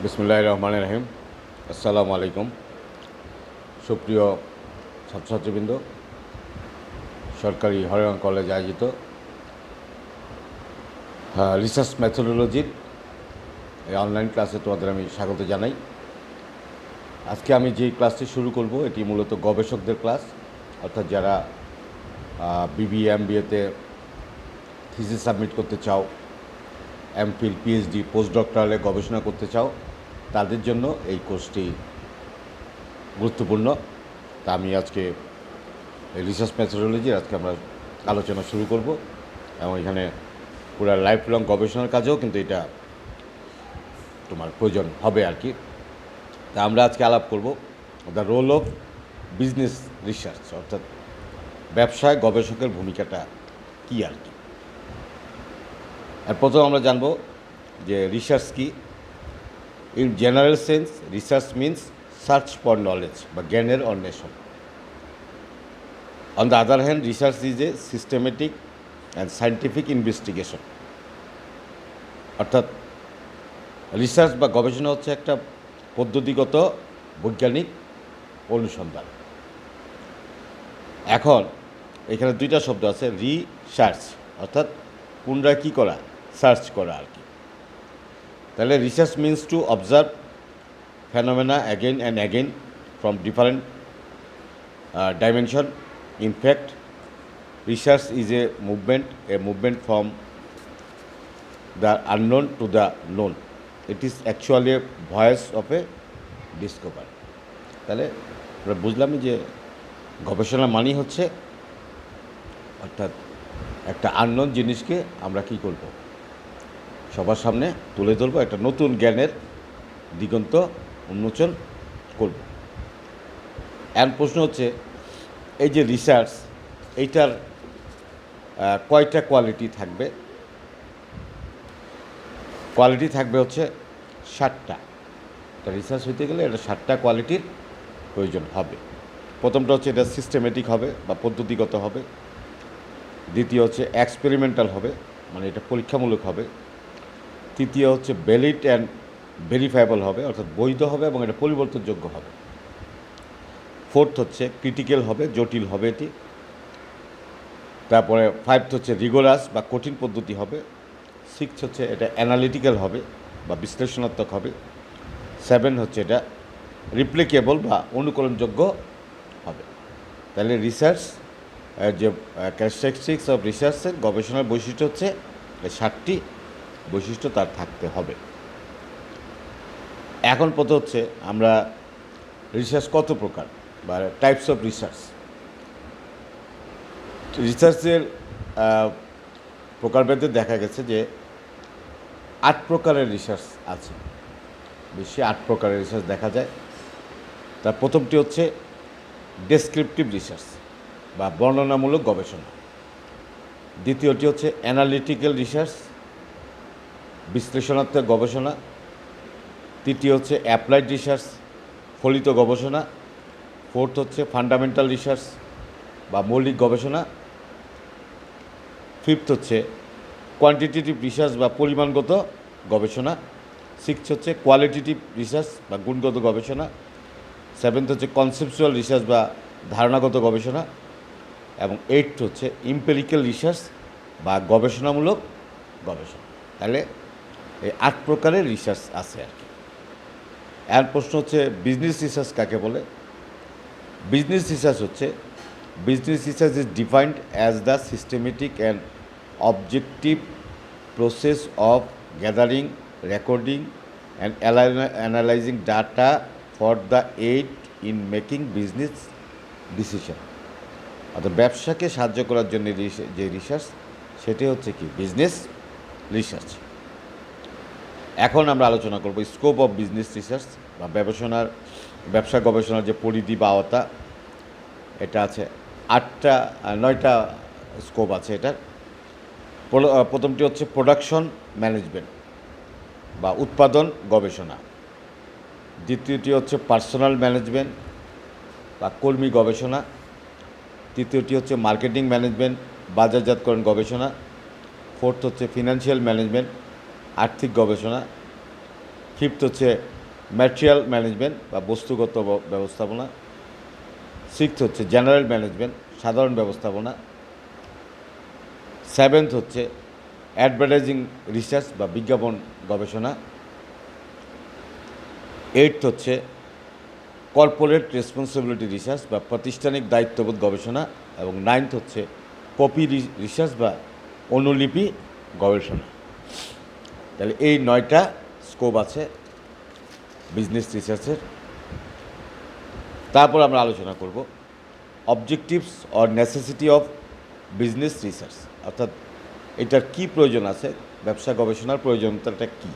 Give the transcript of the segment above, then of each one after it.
বিসমিল্লাহির রহমানির রহিম। আসসালামু আলাইকুম। সুপ্রিয় ছাত্রছাত্রীবৃন্দ, সরকারি হরিয়ানা কলেজ আয়োজিত রিসার্চ মেথোডোলজির এই অনলাইন ক্লাসে তোমাদের আমি স্বাগত জানাই। আজকে আমি যে ক্লাসটি শুরু করব এটি মূলত গবেষকদের ক্লাস, অর্থাৎ যারা বিবিএ এমবিএতে থিসিস সাবমিট করতে চাও, এমফিল পিএইচডি পোস্ট ডক্টরালে গবেষণা করতে চাও, তাদের জন্য এই কোর্সটি গুরুত্বপূর্ণ। তা আমি আজকে রিসার্চ মেথোডোলজির আজকে আমরা আলোচনা শুরু করব, এবং এখানে পুরো লাইফ লং গবেষণার কাজেও কিন্তু এটা তোমার প্রয়োজন হবে আর কি। তা আমরা আজকে আলাপ করব the role of business research, অর্থাৎ ব্যবসায় গবেষকের ভূমিকাটা কী আর কি। আর প্রথম আমরা জানব যে রিসার্চ কি। In general sense, research means search for knowledge বা জ্ঞানের অন্বেষণ। On the other hand, research is a systematic and scientific investigation. অর্থাৎ রিসার্চ বা গবেষণা হচ্ছে একটা পদ্ধতিগত বৈজ্ঞানিক অনুসন্ধান। এখন এখানে দুইটা শব্দ আছে, রিসার্চ অর্থাৎ পুনরায় কী করা, সার্চ করা আর কি। তাহলে research means to observe phenomena again and again from different dimension. In fact, research is a movement from the unknown to the known. It is actually a voyage of a discovery. তাহলে আমরা বুঝলামই যে গবেষণা মানেই হচ্ছে অর্থাৎ একটা unknown জিনিসকে আমরা কী করব, সবার সামনে তুলে ধরবো, একটা নতুন জ্ঞানের দিগন্ত উন্মোচন করব। এর প্রশ্ন হচ্ছে, এই যে রিসার্চ, এইটার কয়টা কোয়ালিটি থাকবে? কোয়ালিটি থাকবে হচ্ছে 7টা। তা রিসার্চ হইতে গেলে এটা 7টা কোয়ালিটির প্রয়োজন হবে। প্রথমটা হচ্ছে এটা সিস্টেমেটিক হবে বা পদ্ধতিগত হবে। দ্বিতীয় হচ্ছে এক্সপেরিমেন্টাল হবে, মানে এটা পরীক্ষামূলক হবে। তৃতীয় হচ্ছে ভ্যালিড অ্যান্ড ভেরিফায়েবল হবে, অর্থাৎ বৈধ হবে এবং এটা পরিবর্তনযোগ্য হবে। ফোর্থ হচ্ছে ক্রিটিক্যাল হবে, জটিল হবে এটি। তারপরে ফাইভথ হচ্ছে রিগোরাস বা কঠিন পদ্ধতি হবে। সিক্স হচ্ছে এটা অ্যানালিটিক্যাল হবে বা বিশ্লেষণাত্মক হবে। 7 হচ্ছে এটা রিপ্লিকেবল বা অনুকরণযোগ্য হবে। তাহলে রিসার্চ যে ক্যারেক্টারিস্টিক্স অফ রিসার্চের গবেষণার বৈশিষ্ট্য হচ্ছে এই 7টি বৈশিষ্ট্য তার থাকতে হবে। এখন প্রথম হচ্ছে আমরা রিসার্চ কত প্রকার বা টাইপস অফ রিসার্চ। রিসার্চের প্রকারভেদে দেখা গেছে যে 8 প্রকারের রিসার্চ আছে, বেশি 8 প্রকারের রিসার্চ দেখা যায়। তার প্রথমটি হচ্ছে ডেসক্রিপটিভ রিসার্চ বা বর্ণনামূলক গবেষণা। দ্বিতীয়টি হচ্ছে অ্যানালিটিক্যাল রিসার্চ, বিশ্লেষণাত্মক গবেষণা। তৃতীয় হচ্ছে অ্যাপ্লাইড রিসার্চ, ফলিত গবেষণা। ফোর্থ হচ্ছে ফান্ডামেন্টাল রিসার্চ বা মৌলিক গবেষণা। ফিফথ হচ্ছে কোয়ান্টিটেটিভ রিসার্চ বা পরিমাণগত গবেষণা। সিক্স হচ্ছে কোয়ালিটেটিভ রিসার্চ বা গুণগত গবেষণা। সেভেন্থ হচ্ছে কনসেপচুয়াল রিসার্চ বা ধারণাগত গবেষণা। এবং এইটথ হচ্ছে ইম্পেরিক্যাল রিসার্চ বা গবেষণামূলক গবেষণা। তাহলে এই 8 প্রকারের রিসার্চ আছে আর কি। এর প্রশ্ন হচ্ছে বিজনেস রিসার্চ কাকে বলে? Business research is defined as the systematic and objective process of gathering, recording and analyzing data for the aid in making business decision. অর্থাৎ ব্যবসাকে সাহায্য করার জন্য যে রিসার্চ, সেটি হচ্ছে কি বিজনেস রিসার্চ। এখন আমরা আলোচনা করব স্কোপ অফ বিজনেস রিসার্চ বা ব্যবসা গবেষণার যে পরিধি বা আওতা। এটা আছে 9টা স্কোপ আছে এটার। প্রথমটি হচ্ছে প্রোডাকশন ম্যানেজমেন্ট বা উৎপাদন গবেষণা। দ্বিতীয়টি হচ্ছে পার্সোনাল ম্যানেজমেন্ট বা কর্মী গবেষণা। তৃতীয়টি হচ্ছে মার্কেটিং ম্যানেজমেন্ট, বাজারজাতকরণ গবেষণা। ফোর্থ হচ্ছে ফিনান্সিয়াল ম্যানেজমেন্ট, আর্থিক গবেষণা। ফিফথ হচ্ছে ম্যাটেরিয়াল ম্যানেজমেন্ট বা বস্তুগত ব্যবস্থাপনা। সিক্সথ হচ্ছে জেনারেল ম্যানেজমেন্ট, সাধারণ ব্যবস্থাপনা। সেভেন্থ হচ্ছে অ্যাডভার্টাইজিং রিসার্চ বা বিজ্ঞাপন গবেষণা। এইটথ হচ্ছে কর্পোরেট রেসপন্সিবিলিটি রিসার্চ বা প্রাতিষ্ঠানিক দায়িত্ববোধ গবেষণা। এবং নাইনথ হচ্ছে কপি রিসার্চ বা অনুলিপি গবেষণা। তাহলে এই 9টা স্কোপ আছে বিজনেস রিসার্চের। তারপর আমরা আলোচনা করব objectives or necessity of business research, অর্থাৎ এটার কি প্রয়োজন আছে, ব্যবসা গবেষণার প্রয়োজনীয়তাটা কী।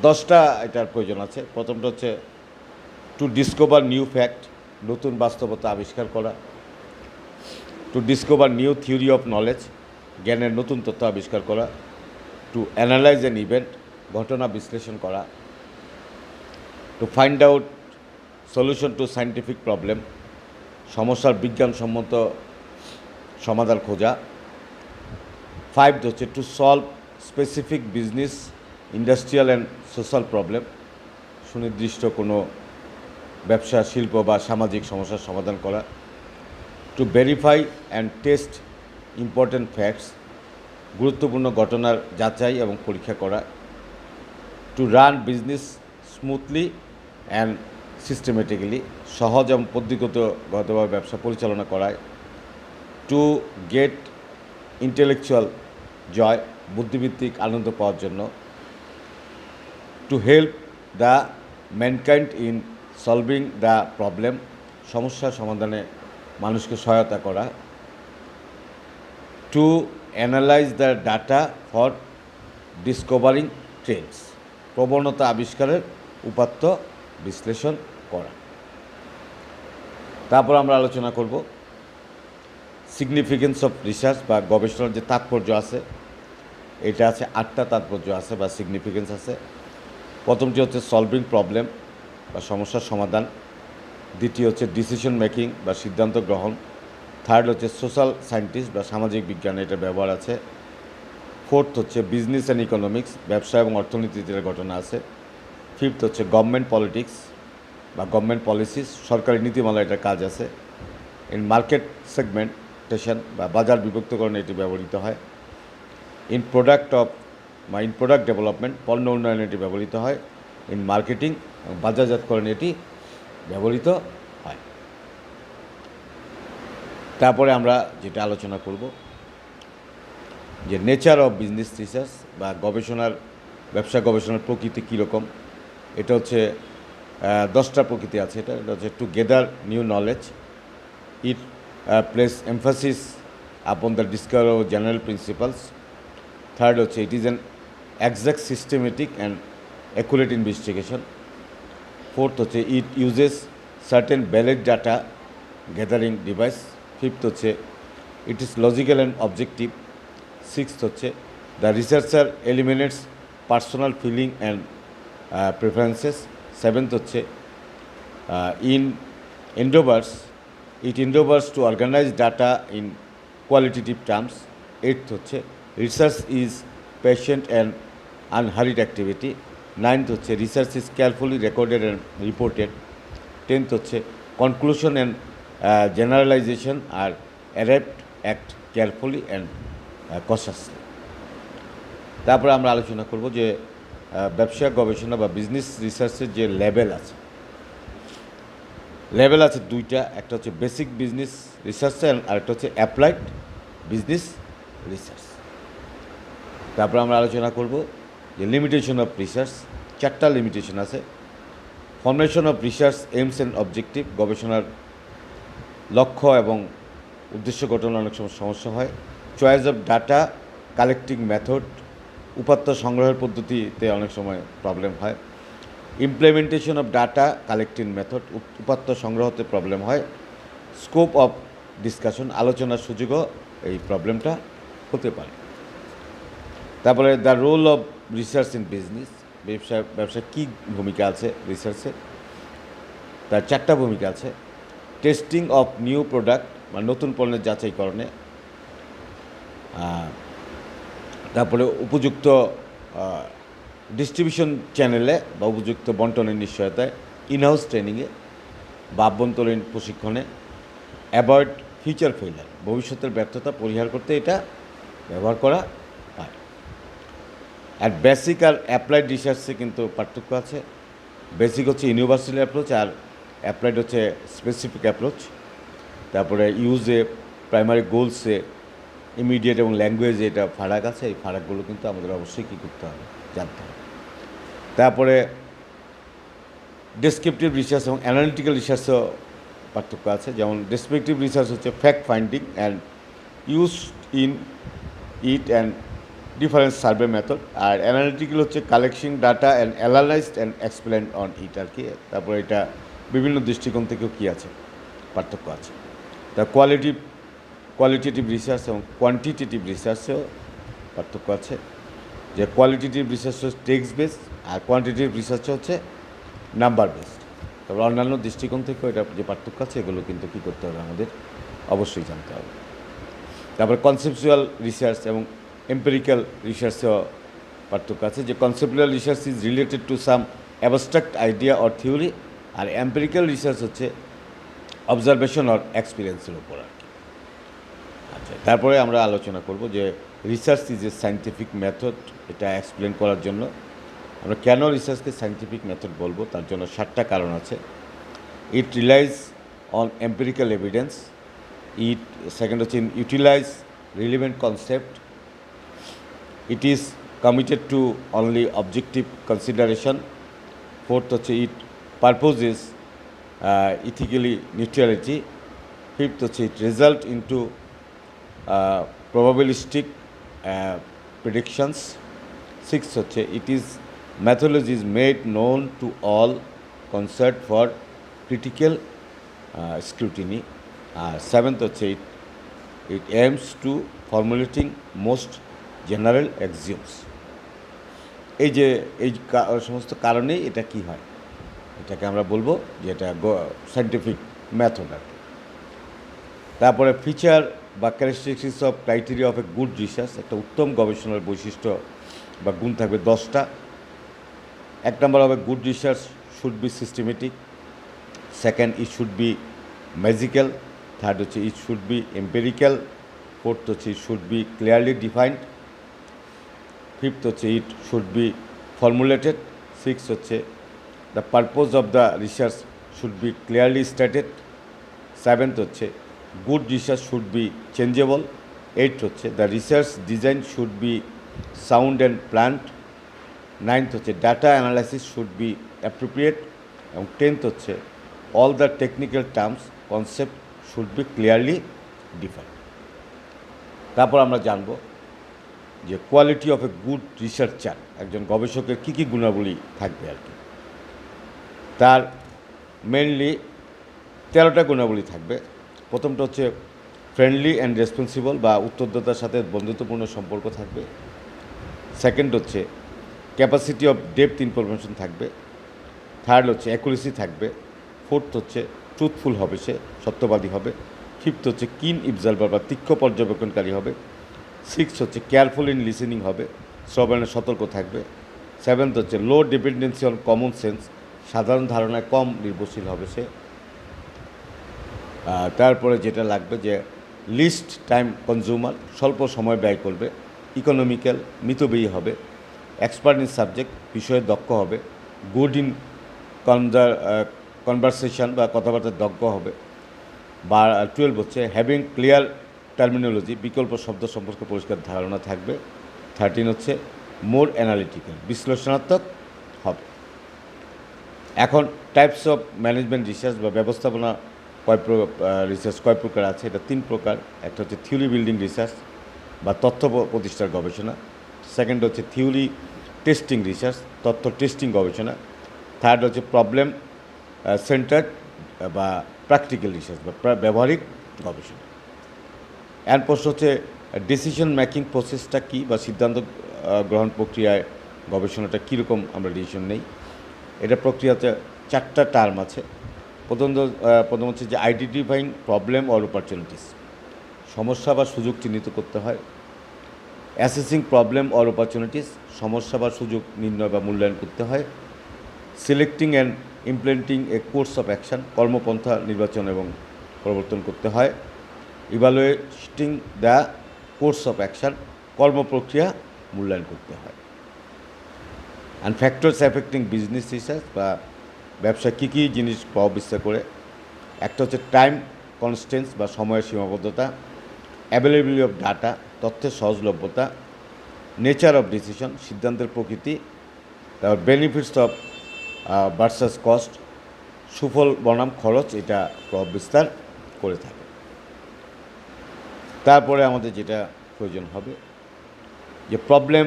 10টা এটার প্রয়োজন আছে। প্রথমটা হচ্ছে টু ডিসকভার নিউ ফ্যাক্ট, নতুন বাস্তবতা আবিষ্কার করা। To discover new theory of knowledge, জ্ঞানের নতুন তথ্য আবিষ্কার করা। টু অ্যানালাইজ অ্যান ইভেন্ট, ঘটনা বিশ্লেষণ করা। To find out solution to scientific problem, সমস্যার বিজ্ঞানসম্মত সমাধান খোঁজা। 5 হচ্ছে to solve specific business, industrial and social problem, সুনির্দিষ্ট কোনো ব্যবসা, শিল্প বা সামাজিক সমস্যার সমাধান করা। To verify and test important facts, গুরুত্বপূর্ণ ঘটনার যাচাই এবং পরীক্ষা করা। To run business smoothly and systematically, সহজ এবং পদ্ধতিগতভাবে ব্যবসা পরিচালনা করায়। টু গেট ইন্টেলেকচুয়াল জয়, বুদ্ধিভিত্তিক আনন্দ পাওয়ার জন্য। To help the mankind in solving the problem, সমস্যার সমাধানে মানুষকে সহায়তা করা। To analyse the data for discovering Trends, প্রবণতা আবিষ্কারের উপাত্ত বিশ্লেষণ করা। তারপর আমরা আলোচনা করব সিগনিফিকেন্স অফ রিসার্চ বা গবেষণার যে তাৎপর্য আছে, এটা আছে 8টা তাৎপর্য আছে বা সিগনিফিকেন্স আছে। প্রথমটি হচ্ছে সলভিং প্রবলেম বা সমস্যার সমাধান। দ্বিতীয় হচ্ছে ডিসিশন মেকিং বা সিদ্ধান্ত গ্রহণ। থার্ড হচ্ছে সোশ্যাল সায়েন্টিস্ট বা সামাজিক বিজ্ঞানে এটা ব্যবহার আছে। ফোর্থ হচ্ছে বিজনেস অ্যান্ড ইকোনমিক্স, ব্যবসা এবং অর্থনীতিতে ঘটনা আছে। ফিফথ হচ্ছে গভর্নমেন্ট পলিটিক্স বা গভর্নমেন্ট পলিসিস, সরকারি নীতিমালা এটার কাজ আছে। ইন মার্কেট সেগমেন্টেশন বা বাজার বিভক্তকরণে এটি ব্যবহৃত হয়। ইন প্রোডাক্ট ডেভেলপমেন্ট, পণ্য উন্নয়নে এটি ব্যবহৃত হয়। ইন মার্কেটিং, বাজারজাতকরণে এটি ব্যবহৃত হয়। তারপরে আমরা যেটা আলোচনা করব যে নেচার অফ বিজনেস রিসার্চ বা ব্যবসা গবেষণার প্রকৃতি কীরকম। এটা হচ্ছে 10টা প্রকৃতি আছে। এটা হচ্ছে to gather new knowledge, it place emphasis upon the discovery of general principles. Third হচ্ছে it is an exact systematic and accurate investigation. Fourth হচ্ছে it uses certain valid data gathering devices. Fifth হচ্ছে it is logical and objective. Sixth হচ্ছে the researcher eliminates personal feeling and preferences. Seventh হচ্ছে it endeavours to organise data in qualitative terms. Eighth হচ্ছে research is patient and unhurried activity. Ninth হচ্ছে research is carefully recorded and reported. Tenth হচ্ছে conclusion and generalisation are arrived at carefully and cautiously. তারপরে আমরা আলোচনা করব যে ব্যবসা গবেষণা বা বিজনেস রিসার্চের যে লেভেল আছে, দুইটা। একটা হচ্ছে বেসিক বিজনেস রিসার্চ আর একটা হচ্ছে অ্যাপ্লাইড বিজনেস রিসার্চ। তারপরে আমরা আলোচনা করব যে লিমিটেশন অফ রিসার্চ। 4টা লিমিটেশন আছে। Formation of research aims and objective, গবেষণার লক্ষ্য এবং উদ্দেশ্য গঠনে অনেক সময় সমস্যা হয়। Choice of data collecting method, উপাত্ত সংগ্রহের পদ্ধতিতে অনেক সময় প্রবলেম হয়। Implementation of data collecting method, উপাত্ত সংগ্রহতে প্রবলেম হয়। স্কোপ অফ ডিসকাশন, আলোচনার সুযোগও এই প্রবলেমটা হতে পারে। তারপরে the role of research in business, ব্যবসায় কী ভূমিকা আছে রিসার্চে, তার 4টা ভূমিকা আছে। টেস্টিং অফ নিউ প্রোডাক্ট বা নতুন পণ্যের যাচাইকরণে। তারপরে উপযুক্ত ডিস্ট্রিবিউশন চ্যানেলে বা উপযুক্ত বন্টনের নিশ্চয়তায়, ইনহাউস ট্রেনিংয়ে বা আভ্যন্তরীণ প্রশিক্ষণে, অ্যাভয়েড ফিউচার ফেইলার, ভবিষ্যতের ব্যর্থতা পরিহার করতে এটা ব্যবহার করা হয়। আর বেসিক আর অ্যাপ্লাইড রিসার্চে কিন্তু পার্থক্য আছে। বেসিক হচ্ছে ইউনিভার্সাল অ্যাপ্রোচ, আর অ্যাপ্লাইড হচ্ছে স্পেসিফিক অ্যাপ্রোচ। তারপরে ইউজে, প্রাইমারি গোলসে, ইমিডিয়েট এবং ল্যাঙ্গুয়েজে এটা ফারাক আছে। এই ফারাকগুলো কিন্তু আমাদের অবশ্যই কী করতে হবে, জানতে হবে। তারপরে ডেসক্রিপটিভ রিসার্চ এবং অ্যানালিটিক্যাল রিসার্চও পার্থক্য আছে। যেমন ডেসক্রিপটিভ রিসার্চ হচ্ছে fact finding and use in it and difference survey method, আর অ্যানালিটিক্যাল হচ্ছে collection data and analysed and explain on it আর কি। তারপরে এটা বিভিন্ন দৃষ্টিকোণ থেকেও কী আছে, পার্থক্য আছে। তা কোয়ালিটেটিভ রিসার্চ এবং কোয়ান্টিটেটিভ রিসার্চেও পার্থক্য আছে। যে কোয়ালিটেটিভ রিসার্চ হচ্ছে টেক্সট বেসড, আর কোয়ান্টিটেটিভ রিসার্চ হচ্ছে নাম্বার বেসড। তবে অন্যান্য দৃষ্টিকোণ থেকেও এটা যে পার্থক্য আছে, এগুলো কিন্তু কী করতে হবে, আমাদের অবশ্যই জানতে হবে। তারপরে কনসেপচুয়াল রিসার্চ এবং এম্পেরিক্যাল রিসার্চেও পার্থক্য আছে। যে conceptual research is related to some abstract idea or theory, আর এম্পেরিক্যাল রিসার্চ হচ্ছে অবজারভেশন অর এক্সপিরিয়েন্সের উপর আর কি। আচ্ছা, তারপরে আমরা আলোচনা করব যে research is a scientific method. এটা এক্সপ্লেন করার জন্য আমরা কেন রিসার্চকে সায়েন্টিফিক মেথড বলবো, তার জন্য 7টা কারণ আছে। It relies on empirical evidence, second হচ্ছে utilize relevant concept, it is committed to only objective consideration, fourth হচ্ছে it purposes ethically neutrality, fifth হচ্ছে it result into probabilistic predictions, sixth হচ্ছে it is methodology is made known to all concerned for critical scrutiny, seventh হচ্ছে it aims to formulating most general axioms। এই যে সমস্ত কারণেই এটা কি হয়, এটাকে আমরা বলবো যে এটা সায়েন্টিফিক মেথড আর কি। তারপরে ফিচার বা characteristics of criteria of a good research, একটা উত্তম গবেষণার বৈশিষ্ট্য বা গুণ থাকবে 10টা। 1 নম্বর হবে good research should be systematic, second it should be magical, third হচ্ছে it should be empirical, fourth হচ্ছে it should be clearly defined, fifth হচ্ছে it should be formulated, six হচ্ছে the purpose of the research should be clearly stated, seventh হচ্ছে good research should be changeable, eight হচ্ছে the research design should be sound and planned, ninth হচ্ছে data analysis should be appropriate, এবং tenth হচ্ছে all the technical terms concept should be clearly defined. তারপর আমরা জানব যে quality of a good researcher, একজন গবেষকের কী কী গুণাবলী থাকবে আর কি। তার মেনলি 13টা গুণাবলী থাকবে। প্রথমটা হচ্ছে ফ্রেন্ডলি অ্যান্ড রেসপন্সিবল বা উত্তরদাতার সাথে বন্ধুত্বপূর্ণ সম্পর্ক থাকবে। সেকেন্ড হচ্ছে ক্যাপাসিটি অফ ডেপথ ইনফরমেশন থাকবে। থার্ড হচ্ছে অ্যাকুরেসি থাকবে। ফোর্থ হচ্ছে ট্রুথফুল হবে, সে সত্যবাদী হবে। ফিফথ হচ্ছে কিন ইবজার্ভার বা তীক্ষ্ণ পর্যবেক্ষণকারী হবে। সিক্স হচ্ছে কেয়ারফুল ইন লিসেনিং হবে, শ্রবণে সতর্ক থাকবে। সেভেন্থ হচ্ছে লো ডিপেন্ডেন্সি অন কমন সেন্স, সাধারণ ধারণায় কম নির্ভরশীল হবে সে। তারপরে যেটা লাগবে যে লিস্ট টাইম কনজিউমার, স্বল্প সময় ব্যয় করবে। ইকোনমিক্যাল, মিতব্যয়ী হবে। এক্সপার্ট ইন সাবজেক্ট, বিষয়ে দক্ষ হবে। গুড ইন কনভারসেশন বা কথাবার্তার দক্ষ হবে। বা 12 হচ্ছে হ্যাভিং ক্লিয়ার টার্মিনোলজি, বিকল্প শব্দ সম্পর্কে পরিষ্কার ধারণা থাকবে। 13 হচ্ছে মোর অ্যানালিটিক্যাল, বিশ্লেষণাত্মক হবে। এখন টাইপস অফ ম্যানেজমেন্ট রিসার্চ বা ব্যবস্থাপনা রিসার্চ কয় প্রকার আছে, এটা 3 প্রকার। একটা হচ্ছে থিওরি বিল্ডিং রিসার্চ বা তথ্য প্রতিষ্ঠার গবেষণা। সেকেন্ড হচ্ছে থিওরি টেস্টিং রিসার্চ, তথ্য টেস্টিং গবেষণা। থার্ড হচ্ছে প্রবলেম সেন্টার্ড বা প্র্যাকটিক্যাল রিসার্চ বা ব্যবহারিক গবেষণা। এর প্রশ্ন হচ্ছে ডিসিশন মেকিং প্রসেসটা কী বা সিদ্ধান্ত গ্রহণ প্রক্রিয়ায় গবেষণাটা কীরকম আমরা ডিসিশন নেই। এটা প্রক্রিয়াতে 4টা টার্ম আছে। প্রথম হচ্ছে যে আইডেন্টিফাইং প্রবলেম অর অপরচুনিটিস, সমস্যা বা সুযোগ চিহ্নিত করতে হয়। অ্যাসেসিং প্রবলেম অর অপরচুনিটিস, সমস্যা বা সুযোগ নির্ণয় বা মূল্যায়ন করতে হয়। Selecting and implementing a course of action, কর্মপন্থা নির্বাচন এবং প্রবর্তন করতে হয়। Evaluating the course of action, কর্মপ্রক্রিয়া মূল্যায়ন করতে হয়। And factors affecting business research, বা ব্যবসায় কী কী জিনিস প্রভাব বিস্তার করে। একটা হচ্ছে টাইম কনস্ট্যান্স বা সময়ের সীমাবদ্ধতা, অ্যাভেলেবিলিটি অফ ডাটা, তথ্যের সহজলভ্যতা, নেচার অফ ডিসিশন, সিদ্ধান্তের প্রকৃতি, তারপর বেনিফিটস অফ ভার্সাস কস্ট, সুফল বনাম খরচ, এটা প্রভাব বিস্তার করে থাকে। তারপরে আমাদের যেটা প্রয়োজন হবে যে problem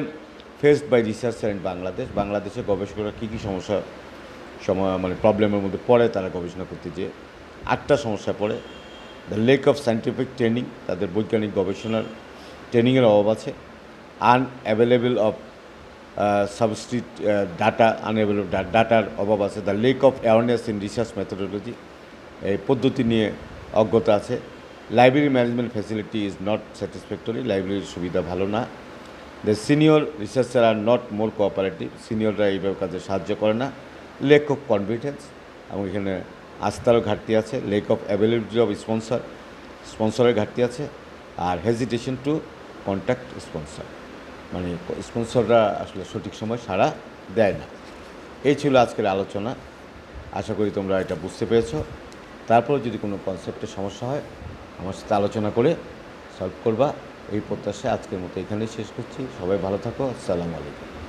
faced by researcher in Bangladesh, বাংলাদেশে গবেষকরা কী কী সমস্যা মানে প্রবলেমের মধ্যে পড়ে তারা গবেষণা করতে যেয়ে 8টা সমস্যা পড়ে। The lake of scientific training, তাদের বৈজ্ঞানিক গবেষণার ট্রেনিংয়ের অভাব আছে। আনঅ্যাভেলেবল অফ সাবস্টিট ডাটা, আনঅ্যাভেলেবল ডাটার অভাব আছে। The lake of awareness in research methodology, এই পদ্ধতি নিয়ে অজ্ঞতা আছে। Library management facility is not satisfactory, লাইব্রেরির সুবিধা ভালো না। The senior researcher are not more cooperative, সিনিয়ররা এইভাবে কাজে সাহায্য করে না। লেক অফ কনফিডেন্স, এবং এখানে আস্থারও ঘাটতি আছে। Lack of availability of sponsor, স্পন্সরের ঘাটতি আছে। আর হেজিটেশন টু কন্ট্যাক্ট স্পন্সর, মানে স্পন্সররা আসলে সঠিক সময় সাড়া দেয় না। এই ছিল আজকের আলোচনা, আশা করি তোমরা এটা বুঝতে পেরেছ। তারপর যদি কোনো কনসেপ্টের সমস্যা হয় আমার সাথে আলোচনা করে সলভ করবা, এই প্রত্যাশায় আজকের মতো এখানেই শেষ করছি। সবাই ভালো থাকো, আসসালামু আলাইকুম।